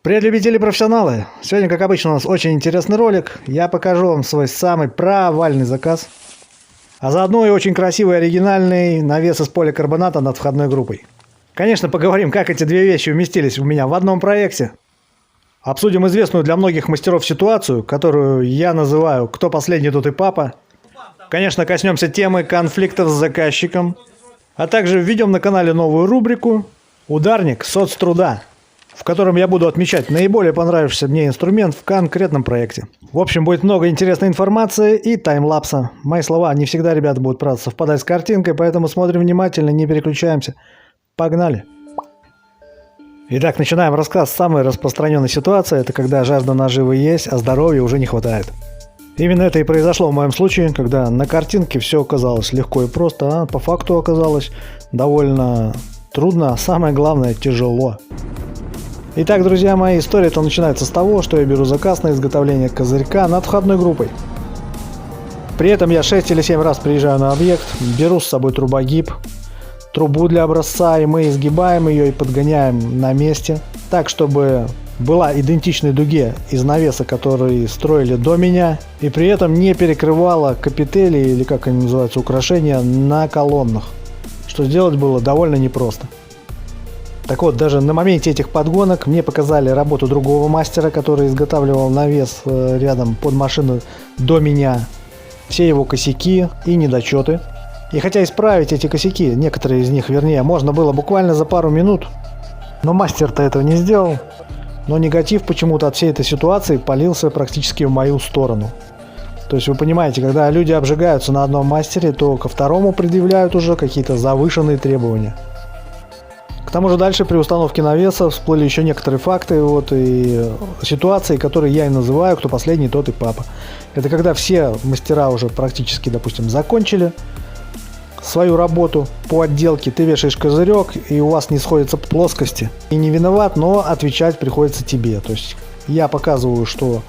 Привет, любители и профессионалы! Сегодня, как обычно, у нас очень интересный ролик. Я покажу вам свой самый провальный заказ. А заодно и очень красивый оригинальный навес из поликарбоната над входной группой. Конечно, поговорим, как эти две вещи уместились у меня в одном проекте. Обсудим известную для многих мастеров ситуацию, которую я называю «Кто последний, тот и папа». Конечно, коснемся темы конфликтов с заказчиком. А также введем на канале новую рубрику «Ударник соцтруда», в котором я буду отмечать наиболее понравившийся мне инструмент в конкретном проекте. В общем, будет много интересной информации и таймлапса. Мои слова не всегда, ребята, будут, правда, совпадать с картинкой, поэтому смотрим внимательно, не переключаемся. Погнали! Итак, начинаем рассказ. Самая распространенная ситуация – это когда жажда наживы есть, а здоровья уже не хватает. Именно это и произошло в моем случае, когда на картинке все оказалось легко и просто, а по факту оказалось довольно трудно, а самое главное – тяжело. Итак, друзья мои, история-то начинается с того, что я беру заказ на изготовление козырька над входной группой. При этом я 6 или 7 раз приезжаю на объект, беру с собой трубогиб, трубу для образца, и мы изгибаем ее и подгоняем на месте, так, чтобы была идентичной дуге из навеса, который строили до меня, и при этом не перекрывала капители, или как они называются, украшения на колоннах, что сделать было довольно непросто. Так вот, даже на моменте этих подгонок мне показали работу другого мастера, который изготавливал навес рядом под машину до меня, все его косяки и недочеты. И хотя исправить эти косяки, некоторые из них вернее, можно было буквально за пару минут, но мастер-то этого не сделал. Но негатив почему-то от всей этой ситуации полился практически в мою сторону. То есть вы понимаете, когда люди обжигаются на одном мастере, то ко второму предъявляют уже какие-то завышенные требования. К тому же дальше при установке навеса всплыли еще некоторые факты и ситуации, которые я и называю «Кто последний, тот и папа». Это когда все мастера уже практически, допустим, закончили свою работу по отделке, ты вешаешь козырек, и у вас не сходятся плоскости. И не виноват, но отвечать приходится тебе. То есть я показываю, что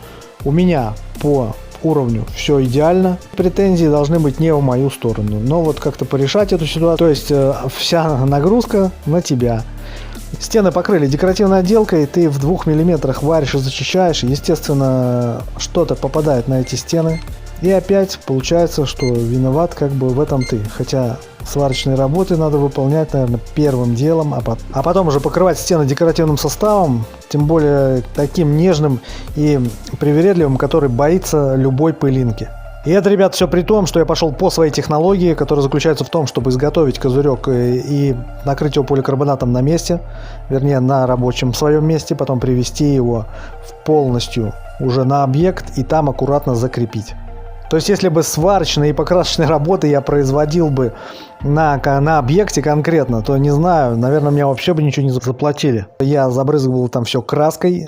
у меня по уровню все идеально, претензии должны быть не в мою сторону, но вот как-то порешать эту ситуацию, то есть вся нагрузка на тебя. Стены покрыли декоративной отделкой, ты в 2 миллиметрах варишь и зачищаешь, естественно, что-то попадает на эти стены, и опять получается, что виноват как бы в этом ты, хотя сварочные работы надо выполнять, наверное, первым делом, а потом уже покрывать стены декоративным составом, тем более таким нежным и привередливым, который боится любой пылинки. И это, ребят, все при том, что я пошел по своей технологии, которая заключается в том, чтобы изготовить козырек и накрыть его поликарбонатом на месте, вернее на рабочем своем месте, потом привести его полностью уже на объект и там аккуратно закрепить. То есть, если бы сварочные и покрасочные работы я производил бы на объекте конкретно, то, не знаю, наверное, мне вообще бы ничего не заплатили. Я забрызгивал там все краской,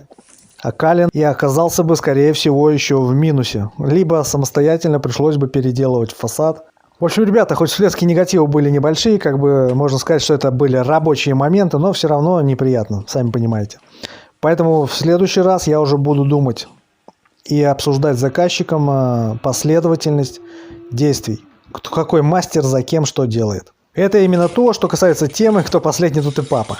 окалин, и оказался бы, скорее всего, еще в минусе. Либо самостоятельно пришлось бы переделывать фасад. В общем, ребята, хоть всплески негатива были небольшие, как бы можно сказать, что это были рабочие моменты, но все равно неприятно, сами понимаете. Поэтому в следующий раз я уже буду думать и обсуждать с заказчиком последовательность действий. Какой мастер за кем что делает. Это именно то, что касается темы «Кто последний, тот и папа».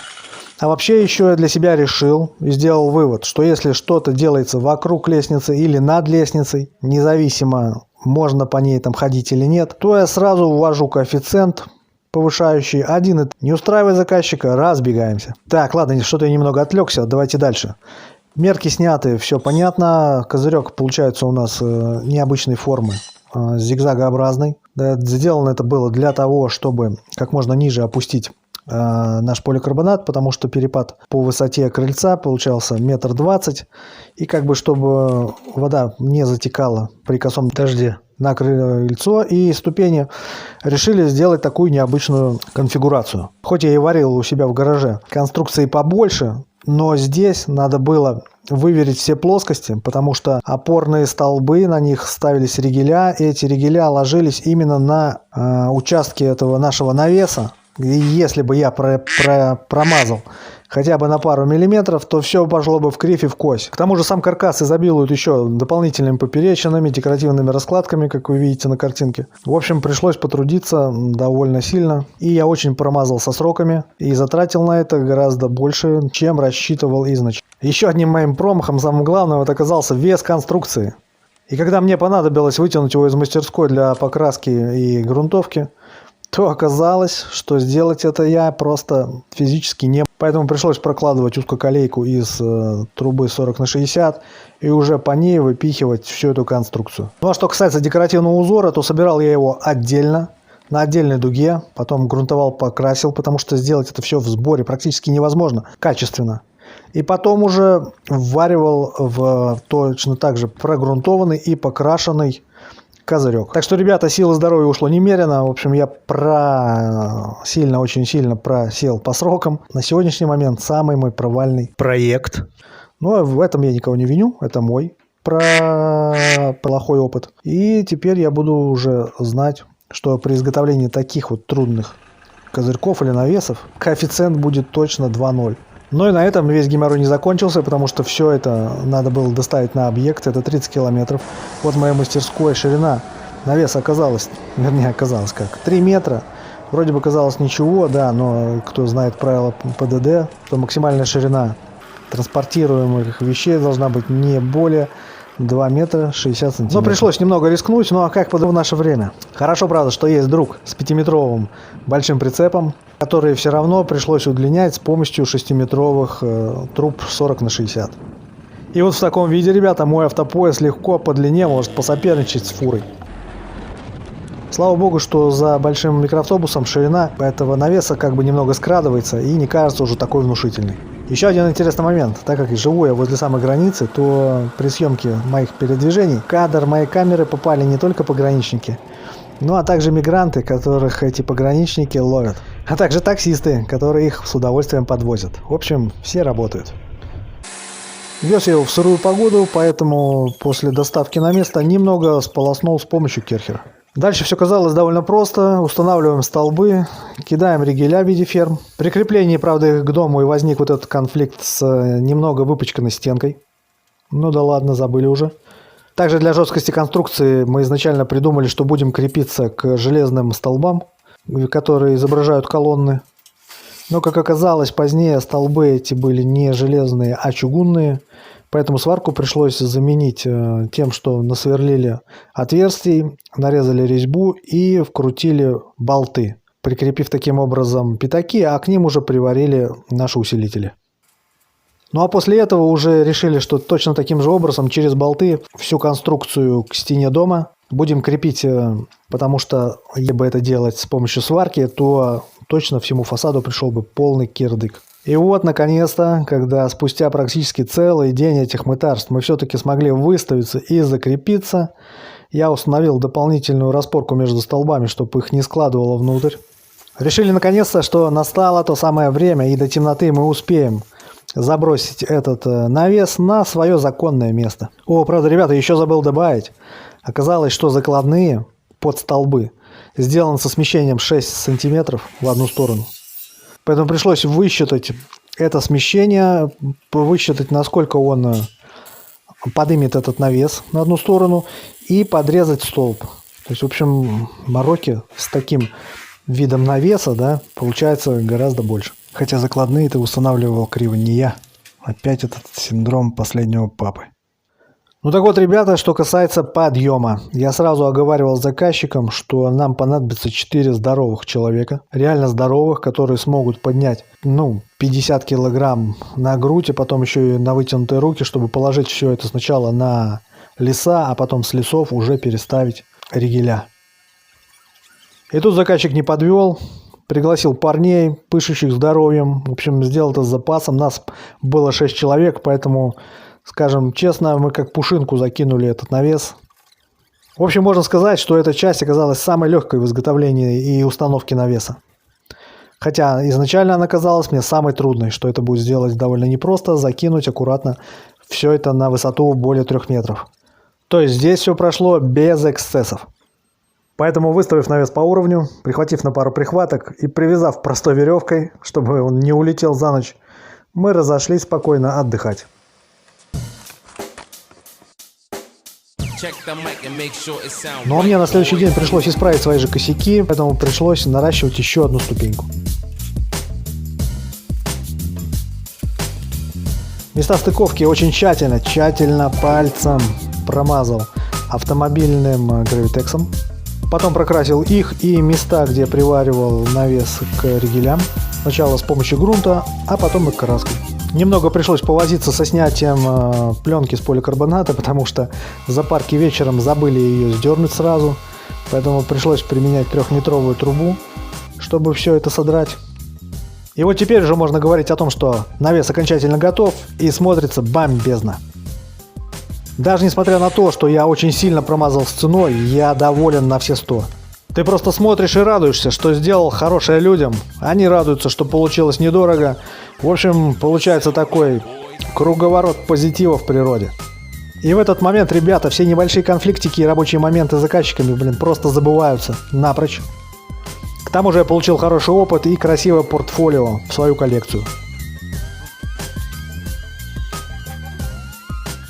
А вообще еще я для себя решил и сделал вывод, что если что-то делается вокруг лестницы или над лестницей, независимо, можно по ней там ходить или нет, то я сразу ввожу коэффициент повышающий 1. Не устраивая заказчика, разбегаемся. Так, ладно, что-то я немного отвлекся, давайте дальше. Мерки сняты, все понятно. Козырек получается у нас необычной формы, зигзагообразный. Сделано это было для того, чтобы как можно ниже опустить наш поликарбонат, потому что перепад по высоте крыльца получался 1,20 м. И как бы чтобы вода не затекала при косом дожде на крыльцо и ступени, решили сделать такую необычную конфигурацию. Хоть я и варил у себя в гараже конструкции побольше, но здесь надо было выверить все плоскости, потому что опорные столбы, на них ставились ригеля, и эти ригеля ложились именно на участке этого нашего навеса. И если бы я промазал хотя бы на пару миллиметров, то все пошло бы в кривь и в кость. К тому же сам каркас изобилует еще дополнительными поперечинами, декоративными раскладками, как вы видите на картинке. В общем, пришлось потрудиться довольно сильно. И я очень промазал со сроками и затратил на это гораздо больше, чем рассчитывал изначально. Еще одним моим промахом, самым главным, это оказался вес конструкции. И когда мне понадобилось вытянуть его из мастерской для покраски и грунтовки, то оказалось, что сделать это я просто физически не... Поэтому пришлось прокладывать узкоколейку из трубы 40×60 и уже по ней выпихивать всю эту конструкцию. Ну а что касается декоративного узора, то собирал я его отдельно, на отдельной дуге, потом грунтовал, покрасил, потому что сделать это все в сборе практически невозможно, качественно. И потом уже вваривал в точно так же прогрунтованный и покрашенный козырек. Так что, ребята, силы здоровья ушло немерено. В общем, я очень сильно просел по срокам. На сегодняшний момент самый мой провальный проект. Но в этом я никого не виню. Это мой плохой опыт. И теперь я буду уже знать, что при изготовлении таких вот трудных козырьков или навесов коэффициент будет точно 2,0. Но и на этом весь геморрой не закончился, потому что все это надо было доставить на объект. Это 30 километров. Вот в моей мастерской ширина навеса оказалась, вернее оказалась как, 3 метра. Вроде бы казалось ничего, да, но кто знает правила ПДД, то максимальная ширина транспортируемых вещей должна быть не более 2 метра 60 сантиметров. Но пришлось немного рискнуть, ну а как в наше время. Хорошо, правда, что есть друг с 5-метровым большим прицепом, который все равно пришлось удлинять с помощью 6-метровых труб 40×60. И вот в таком виде, ребята, мой автопояс легко по длине может посоперничать с фурой. Слава богу, что за большим микроавтобусом ширина этого навеса как бы немного скрадывается и не кажется уже такой внушительной. Еще один интересный момент. Так как живу я возле самой границы, то при съемке моих передвижений в кадр моей камеры попали не только пограничники, ну а также мигранты, которых эти пограничники ловят, а также таксисты, которые их с удовольствием подвозят. В общем, все работают. Вез я его в сырую погоду, поэтому после доставки на место немного сполоснул с помощью керхера. Дальше все казалось довольно просто. Устанавливаем столбы, кидаем ригеля в виде ферм. При креплении, правда, их к дому и возник вот этот конфликт с немного выпачканной стенкой. Ну да ладно, забыли уже. Также для жесткости конструкции мы изначально придумали, что будем крепиться к железным столбам, которые изображают колонны. Но, как оказалось, позднее столбы эти были не железные, а чугунные. Поэтому сварку пришлось заменить тем, что насверлили отверстий, нарезали резьбу и вкрутили болты, прикрепив таким образом пятаки, а к ним уже приварили наши усилители. Ну а после этого уже решили, что точно таким же образом через болты всю конструкцию к стене дома будем крепить, потому что если бы это делать с помощью сварки, то точно всему фасаду пришел бы полный кирдык. И вот, наконец-то, когда спустя практически целый день этих мытарств мы все-таки смогли выставиться и закрепиться, я установил дополнительную распорку между столбами, чтобы их не складывало внутрь. Решили, наконец-то, что настало то самое время, и до темноты мы успеем забросить этот навес на свое законное место. О, правда, ребята, еще забыл добавить. Оказалось, что закладные под столбы сделаны со смещением 6 сантиметров в одну сторону. Поэтому пришлось высчитать это смещение, высчитать, насколько он поднимет этот навес на одну сторону и подрезать столб. То есть, в общем, мороки с таким видом навеса, да, получается гораздо больше. Хотя закладные ты устанавливал криво не я. Опять этот синдром последнего папы. Ну так вот, ребята, что касается подъема. Я сразу оговаривал заказчикам, что нам понадобится 4 здоровых человека. Реально здоровых, которые смогут поднять, 50 килограмм на грудь, и потом еще и на вытянутые руки, чтобы положить все это сначала на леса, а потом с лесов уже переставить ригеля. И тут заказчик не подвел. Пригласил парней, пышущих здоровьем. В общем, сделал это с запасом. Нас было 6 человек, поэтому... Скажем честно, мы как пушинку закинули этот навес. В общем, можно сказать, что эта часть оказалась самой легкой в изготовлении и установке навеса. Хотя изначально она казалась мне самой трудной, что это будет сделать довольно непросто, закинуть аккуратно все это на высоту более 3 метров. То есть здесь все прошло без эксцессов. Поэтому, выставив навес по уровню, прихватив на пару прихваток и привязав простой веревкой, чтобы он не улетел за ночь, мы разошлись спокойно отдыхать. Но мне на следующий день пришлось исправить свои же косяки, поэтому пришлось наращивать еще одну ступеньку. Места стыковки очень тщательно пальцем промазал автомобильным гравитексом. Потом прокрасил их и места, где приваривал навес к ригелям. Сначала с помощью грунта, а потом и краской. Немного пришлось повозиться со снятием пленки с поликарбоната, потому что в зоопарке вечером забыли ее сдернуть сразу. Поэтому пришлось применять 3-метровую трубу, чтобы все это содрать. И вот теперь уже можно говорить о том, что навес окончательно готов и смотрится бомбезно. Даже несмотря на то, что я очень сильно промазал с ценой, я доволен на все 100. Ты просто смотришь и радуешься, что сделал хорошее людям. Они радуются, что получилось недорого. В общем, получается такой круговорот позитива в природе. И в этот момент, ребята, все небольшие конфликтики и рабочие моменты с заказчиками, просто забываются напрочь. К тому же я получил хороший опыт и красивое портфолио в свою коллекцию.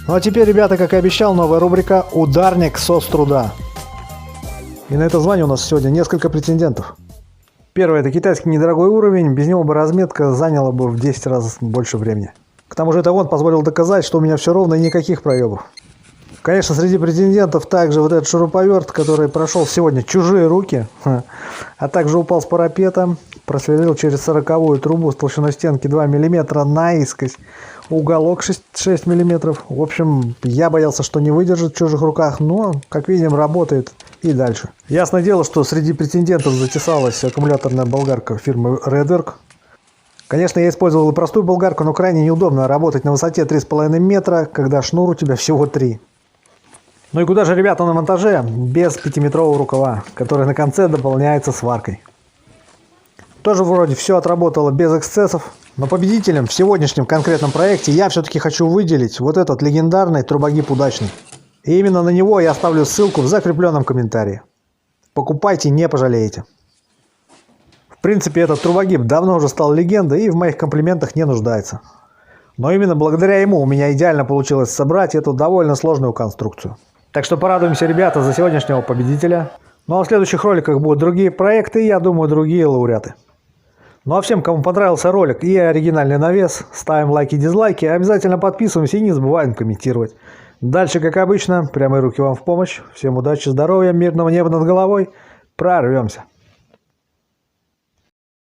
Ну а теперь, ребята, как и обещал, новая рубрика «Ударник соцтруда». И на это звание у нас сегодня несколько претендентов. Первый – это китайский недорогой уровень, без него бы разметка заняла бы в 10 раз больше времени. К тому же это он позволил доказать, что у меня все ровно и никаких проебов. Конечно, среди претендентов также вот этот шуруповерт, который прошел сегодня чужие руки, а также упал с парапета, просверлил через 40-ую трубу с толщиной стенки 2 мм наискось, уголок 6 мм. В общем, я боялся, что не выдержит в чужих руках, но, как видим, работает и дальше. Ясное дело, что среди претендентов затесалась аккумуляторная болгарка фирмы Redwerk. Конечно, я использовал и простую болгарку, но крайне неудобно работать на высоте 3,5 метра, когда шнур у тебя всего 3. Ну и куда же, ребята, на монтаже без 5-метрового рукава, который на конце дополняется сваркой. Тоже вроде все отработало без эксцессов, но победителем в сегодняшнем конкретном проекте я все-таки хочу выделить вот этот легендарный трубогиб удачный. И именно на него я оставлю ссылку в закрепленном комментарии. Покупайте, не пожалеете. В принципе, этот трубогиб давно уже стал легендой и в моих комплиментах не нуждается. Но именно благодаря ему у меня идеально получилось собрать эту довольно сложную конструкцию. Так что порадуемся, ребята, за сегодняшнего победителя. Ну а в следующих роликах будут другие проекты и, я думаю, другие лауреаты. Ну а всем, кому понравился ролик и оригинальный навес, ставим лайки и дизлайки, обязательно подписываемся и не забываем комментировать. Дальше, как обычно, прямые руки вам в помощь. Всем удачи, здоровья, мирного неба над головой. Прорвемся.